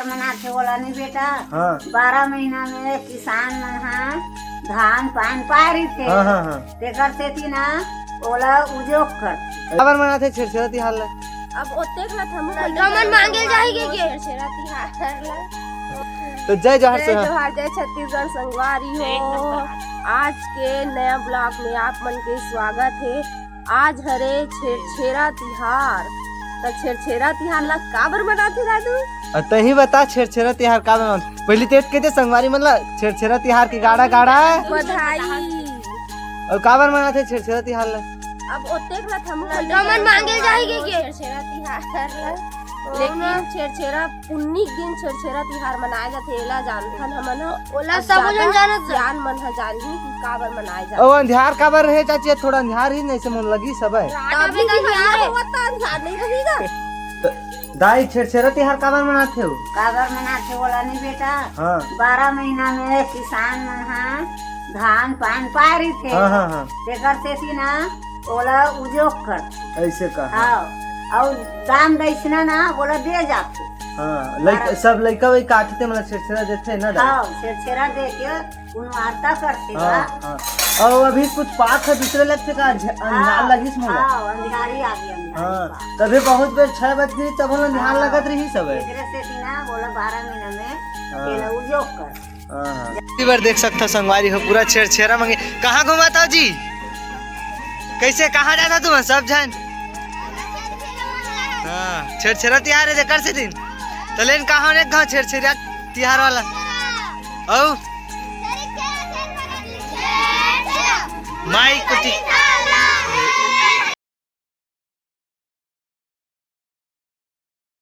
काबर मनाथे बोला नहीं बेटा। हाँ 12 महीना में किसान मन हा धान पान पारी थे। तेकर सेती ना ओला उजोग कर काबर मनाथे छेरछेरा तिहार ला। अब ओतेक ला हम गमन मांगे जाएगी के छेरछेरा तिहार ला। तो जय जोहार से जोहार, जय छत्तीसगढ़ संगवारी हो। आज के नया ब्लॉग में आप मन के स्वागत है। आज हरे छेरछेरा तिहार। तो छेरछेरा तिहार ला काबर मनाथे दादू? तही बता छेरछेरा तिहार काबर मनाथे। पहली तेज के संगवारी मतलब छेरछेरा तिहार की गाड़ा गाड़ा बधाई। और काबर मनाथे छेरछेरा तिहार ला। अब ओतेक ला हम गमन मांगे जाएगी के छेरछेरा तिहार ला। लेकिन छेरछेरा पुन्नी दिन छेरछेरा तिहार मनाए जाथे। एला जानथन हमन ओला सब जन जानत जान मन ह जानही कि काबर मनाए जाथे। ओ अंधियार काबर रहे चाची, थोड़ा अंधियार ही नहीं से मन लगी सब है। तभी अंधियार होता अंधियार नहीं रहेगा। दाई छेरछेरा तिहार काबर मनाथे हो? काबर मनाथे बोला नहीं बेटा। हाँ 12 महीना में किसान मन हा धान पान पारी थे। तेकर सेती ना ओला उजोग कर ऐसे कहा। हाँ और दाम दैसना ना बोला दे जाते। हाँ लइका सब लइका वही काटते मतलब छेरछेरा देते ना दाई। हाँ छेरछेरा दे के उनवारता करते बा। हाँ और अभी कुछ पाक है दूसरे लगते का अंधियार लगी मोला। हाँ अंधियारी आ गई। हाँ तभी बहुत बेर 6 बज गई तब हम अंधियार लगत रही सब है। एकरे से ना बोला 12 महीना में केला उजोग कर। हाँ इसी बार देख सकता संगवारी हो पूरा छेरछेरा मंगे। कहाँ घुमाता जी? कैसे कहाँ जाता तुम सब जन? हाँ छेरछेरा तिहार है कर से दिन तो लेन कहाँ ने गाँव छेरछेरा तिहार वाला औ माई कुटी